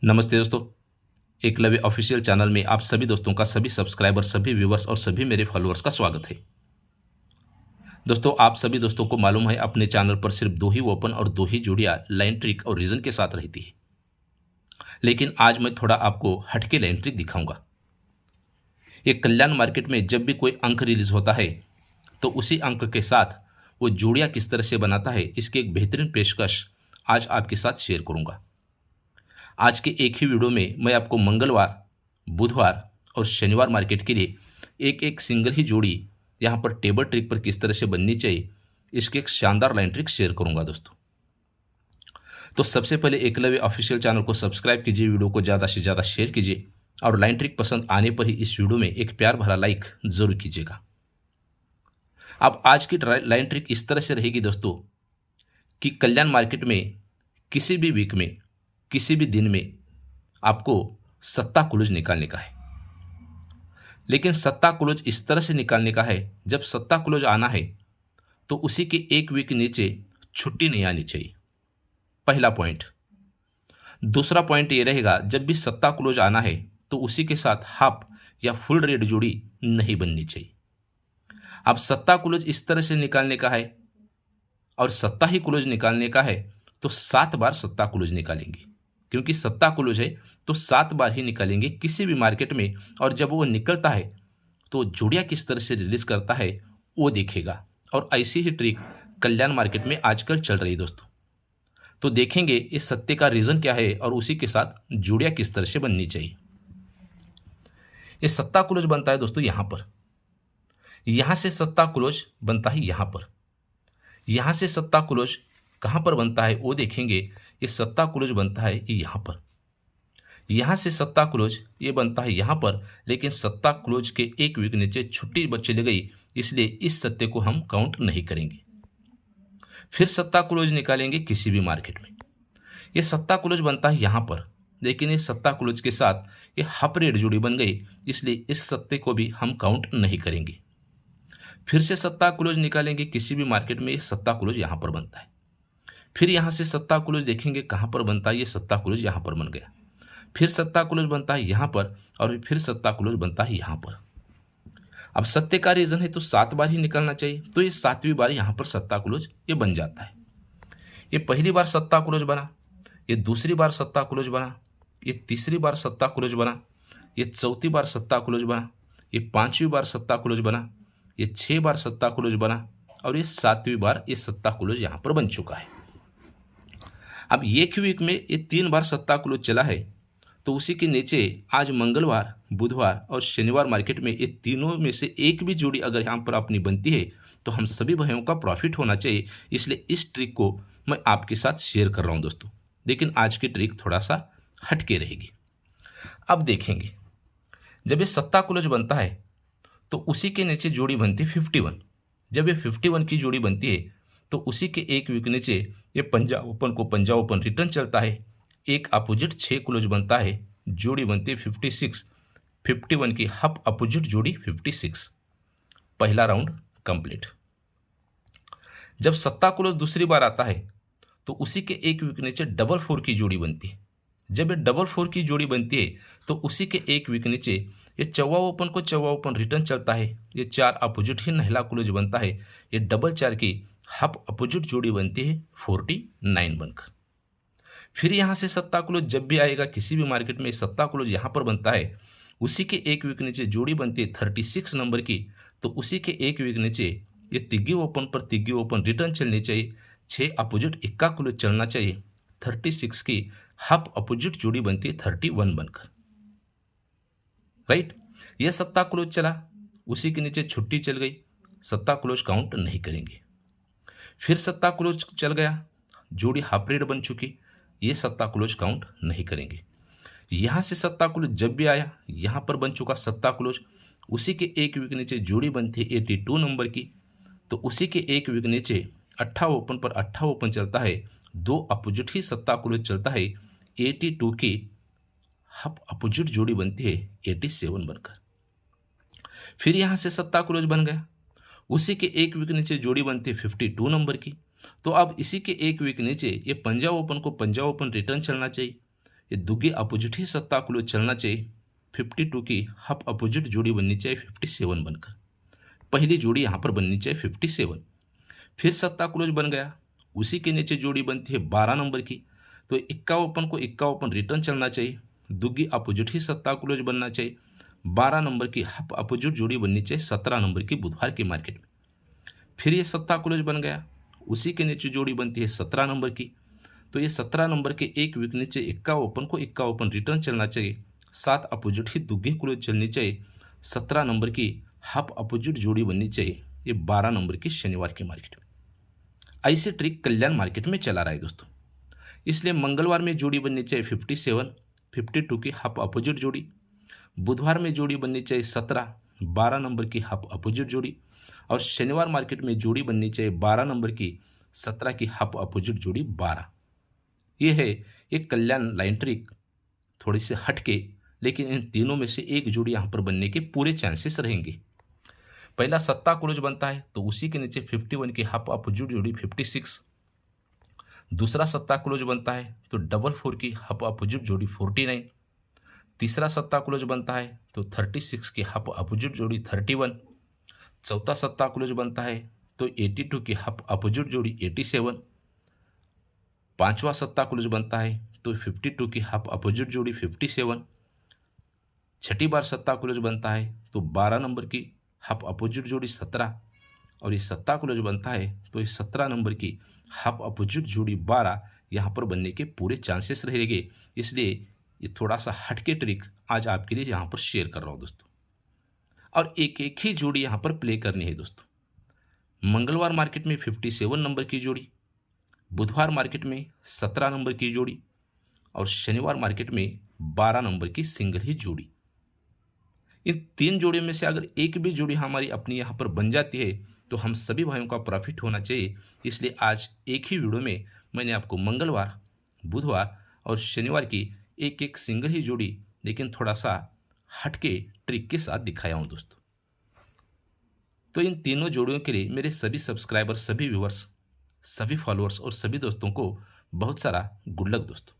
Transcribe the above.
नमस्ते दोस्तों। Eklavya official channel में आप सभी दोस्तों का, सभी सब्सक्राइबर, सभी व्यूवर्स और सभी मेरे फॉलोअर्स का स्वागत है। दोस्तों, आप सभी दोस्तों को मालूम है अपने चैनल पर सिर्फ 2 ही ओपन और 2 ही जोड़ियां लाइन ट्रिक और रीजन के साथ रहती है। लेकिन आज मैं थोड़ा आपको हटके लाइन ट्रिक दिखाऊंगा। ये कल्याण मार्केट में जब भी कोई अंक रिलीज होता है तो उसी अंक के साथ वो जोड़ियां किस तरह से बनाता है, इसकी एक बेहतरीन पेशकश आज आपके साथ शेयर करूंगा। आज के एक ही वीडियो में मैं आपको मंगलवार, बुधवार और शनिवार मार्केट के लिए एक एक सिंगल ही जोड़ी यहाँ पर टेबल ट्रिक पर किस तरह से बननी चाहिए, इसके एक शानदार लाइन ट्रिक शेयर करूंगा दोस्तों। तो सबसे पहले एकलव्य ऑफिशियल चैनल को सब्सक्राइब कीजिए, वीडियो को ज़्यादा से ज़्यादा शेयर कीजिए और लाइन ट्रिक पसंद आने पर ही इस वीडियो में एक प्यार भरा लाइक जरूर कीजिएगा। अब आज की लाइन ट्रिक इस तरह से रहेगी दोस्तों कि कल्याण मार्केट में किसी भी वीक में, किसी भी दिन में आपको सत्ता क्लोज निकालने का है। लेकिन सत्ता क्लोज इस तरह से निकालने का है, जब सत्ता क्लोज आना है तो उसी के एक वीक नीचे छुट्टी नहीं आनी चाहिए, पहला पॉइंट। दूसरा पॉइंट ये रहेगा, जब भी सत्ता क्लोज आना है तो उसी के साथ हाफ या फुल रेड जोड़ी नहीं बननी चाहिए। अब सत्ता क्लोज इस तरह से निकालने का है और सत्ता ही क्लोज निकालने का है तो 7 बार सत्ता क्लोज निकालेंगे, क्योंकि सत्ता क्लोज है तो 7 बार ही निकालेंगे किसी भी मार्केट में। और जब वो निकलता है तो जोड़ियां किस तरह से रिलीज करता है वो देखेगा। और ऐसी ही ट्रिक कल्याण मार्केट में आजकल चल रही है दोस्तों। तो देखेंगे इस सत्य का रीजन क्या है और उसी के साथ जोड़ियां किस तरह से बननी चाहिए। ये सत्ता क्लोज बनता है दोस्तों यहां पर, यहां से सत्ता क्लोज बनता है यहां पर, यहां से सत्ता क्लोज कहां पर बनता है वो देखेंगे। ये सत्ता क्लोज बनता है ये यहां पर, यहां से सत्ता क्लोज ये बनता है यहां पर। लेकिन सत्ता क्लोज के एक वीक नीचे छुट्टी चली गई, इसलिए इस सत्य को हम काउंट नहीं करेंगे। फिर सत्ता क्लोज निकालेंगे किसी भी मार्केट में, ये सत्ता क्लोज बनता है यहां पर, लेकिन ये सत्ता क्लोज के साथ ये हाफ रेड जोड़ी बन गई, इसलिए इस सत्य को भी हम काउंट नहीं करेंगे। फिर से सत्ता क्लोज निकालेंगे किसी भी मार्केट में, ये सत्ता क्लोज यहां पर बनता है। फिर यहां से सत्ता क्लोज देखेंगे कहां पर बनता है, ये सत्ता क्लोज यहां पर बन गया। फिर सत्ता क्लोज बनता है यहां पर और फिर सत्ता क्लोज बनता है यहां पर। अब सत्य का रीजन है तो 7 बार ही निकलना चाहिए, तो ये 7वीं बार यहां पर सत्ता क्लोज ये बन जाता है। ये पहली बार सत्ता क्लोज बना, ये दूसरी बार सत्ता क्लोज बना, ये तीसरी बार सत्ता क्लोज बना, ये चौथी बार सत्ता क्लोज बना, ये 5वीं बार सत्ता क्लोज बना, ये 6 बार सत्ता क्लोज बना और ये 7वीं बार ये सत्ता क्लोज यहां पर बन चुका है। अब एक ही वीक में ये 3 बार सत्ता क्लोज चला है, तो उसी के नीचे आज मंगलवार, बुधवार और शनिवार मार्केट में ये तीनों में से एक भी जोड़ी अगर यहाँ पर अपनी बनती है तो हम सभी भाइयों का प्रॉफिट होना चाहिए। इसलिए इस ट्रिक को मैं आपके साथ शेयर कर रहा हूँ दोस्तों। लेकिन आज की ट्रिक थोड़ा सा हटके रहेगी। अब देखेंगे, जब ये सत्ता क्लोज बनता है तो उसी के नीचे जोड़ी बनती है 51। जब ये 51 की जोड़ी बनती है तो उसी के एक वीक नीचे ये पंजाब ओपन को पंजाब ओपन रिटर्न चलता है, एक अपोजिट 6 क्लोज बनता है, जोड़ी बनती है 56। 51 की हाफ अपोजिट जोड़ी 56। पहला राउंड कंप्लीट। जब सत्ता क्लोज दूसरी बार आता है तो उसी के एक वीक नीचे डबल 4 की जोड़ी बनती है। जब ये डबल 4 की जोड़ी बनती है तो उसी के एक वीक नीचे ये चौवा ओपन को चौवा ओपन रिटर्न चलता है, ये 4 अपोजिट ही नहला क्लोज बनता है, ये डबल 4 की हाफ अपोजिट जोड़ी बनती है 49 बनकर। फिर यहाँ से सत्ता क्लोज जब भी आएगा किसी भी मार्केट में, सत्ता क्लोज यहाँ पर बनता है, उसी के एक वीक नीचे जोड़ी बनती है 36 नंबर की, तो उसी के एक वीक नीचे ये तिग्गी ओपन पर तिग्गी ओपन रिटर्न चलनी चाहिए, 6 अपोजिट इक्का क्लोज चलना चाहिए, 36 की हाफ अपोजिट जोड़ी बनती है 31 बनकर। राइट, यह सत्ता क्लोज चला, उसी के नीचे छुट्टी चल गई, सत्ता क्लोज काउंट नहीं करेंगे। फिर सत्ता क्लोज चल गया, जोड़ी हाफ रेड बन चुकी, ये सत्ता क्लोज काउंट नहीं करेंगे। यहां से सत्ता क्लोज जब भी आया, यहां पर बन चुका सत्ता क्लोज, उसी के एक वीक नीचे जोड़ी बनती है 82 नंबर की, तो उसी के एक वीक नीचे 18 ओपन पर 18 ओपन चलता है, 2 अपोजिट ही सत्ता क्लोज चलता है, 82 की हाफ अपोजिट जोड़ी बनती है 87 बनकर। फिर यहां से सत्ता क्लोज बन गया, उसी के एक वीक नीचे जोड़ी बनती है 52 नंबर की, तो अब इसी के एक वीक नीचे ये पंजाब ओपन को पंजाब ओपन रिटर्न चलना चाहिए, ये दुग्गे अपोजिट ही सत्ता क्लोज चलना चाहिए। 52 की हाफ अपोजिट जोड़ी बननी चाहिए 57 बनकर। पहली जोड़ी यहाँ पर बननी चाहिए 57। फिर सत्ता क्लोज बन गया, उसी के नीचे जोड़ी बनती है 12 नंबर की, तो 51 को 51 रिटर्न चलना चाहिए। दुग्गी अपोजिट ही सत्ता क्लोज बनना चाहिए। 12 नंबर की हाफ अपोजिट जोड़ी बननी चाहिए 17 नंबर की बुधवार की मार्केट में। फिर ये सत्ता क्लोज बन गया, उसी के नीचे जोड़ी बनती है 17 नंबर की, तो ये 17 नंबर के एक वीक नीचे 51 को 51 रिटर्न चलना चाहिए। 7 अपोजिट ही दुग्गी क्लोज चलनी चाहिए। 17 नंबर की हाफ अपोजिट जोड़ी बननी चाहिए ये 12 नंबर की शनिवार की मार्केट में। ऐसे ट्रिक कल्याण मार्केट में चला रहा है दोस्तों। इसलिए मंगलवार में जोड़ी बननी चाहिए 57, 52 की हाफ अपोजिट जोड़ी। बुधवार में जोड़ी बननी चाहिए 17, 12 नंबर की हाफ अपोजिट जोड़ी। और शनिवार मार्केट में जोड़ी बननी चाहिए 12 नंबर की, 17 की हाफ अपोजिट जोड़ी 12। ये है एक कल्याण लाइन ट्रिक, थोड़ी सी हटके, लेकिन इन तीनों में से एक जोड़ी यहाँ पर बनने के पूरे चांसेस रहेंगे। पहला सत्ता क्लोज बनता है तो उसी के नीचे 51 की हाफ अपोजिट जोड़ी 56। दूसरा सत्ता क्लोज बनता है तो 44 की हाफ अपोजिट जोड़ी 49। तीसरा सत्ता क्लोज बनता है तो 36 की हाफ अपोजिट जोड़ी 31। चौथा सत्ता क्लोज बनता है तो 82 की हाफ अपोजिट जोड़ी 87। पांचवा सत्ता क्लोज बनता है तो 52 की हाफ अपोजिट जोड़ी 57। छठी बार सत्ता क्लोज बनता है तो 12 नंबर की हाफ अपोजिट जोड़ी 17। और ये सत्ता क्लोज बनता है तो इस 17 नंबर की हाफ अपोजिट जोड़ी 12 यहाँ पर बनने के पूरे चांसेस रहेंगे। इसलिए ये थोड़ा सा हटके ट्रिक आज आपके लिए यहाँ पर शेयर कर रहा हूँ दोस्तों। और एक एक ही जोड़ी यहाँ पर प्ले करनी है दोस्तों। मंगलवार मार्केट में 57 नंबर की जोड़ी, बुधवार मार्केट में 17 नंबर की जोड़ी, और शनिवार मार्केट में 12 नंबर की सिंगल ही जोड़ी। इन तीन जोड़ियों में से अगर एक भी जोड़ी हमारी अपनी यहाँ पर बन जाती है तो हम सभी भाइयों का प्रॉफिट होना चाहिए। इसलिए आज एक ही वीडियो में मैंने आपको मंगलवार, बुधवार और शनिवार की एक एक सिंगल ही जोड़ी, लेकिन थोड़ा सा हटके ट्रिक के साथ दिखाया हूँ दोस्तों। तो इन तीनों जोड़ियों के लिए मेरे सभी सब्सक्राइबर, सभी व्यूअर्स, सभी फॉलोअर्स और सभी दोस्तों को बहुत सारा गुड लक दोस्तों।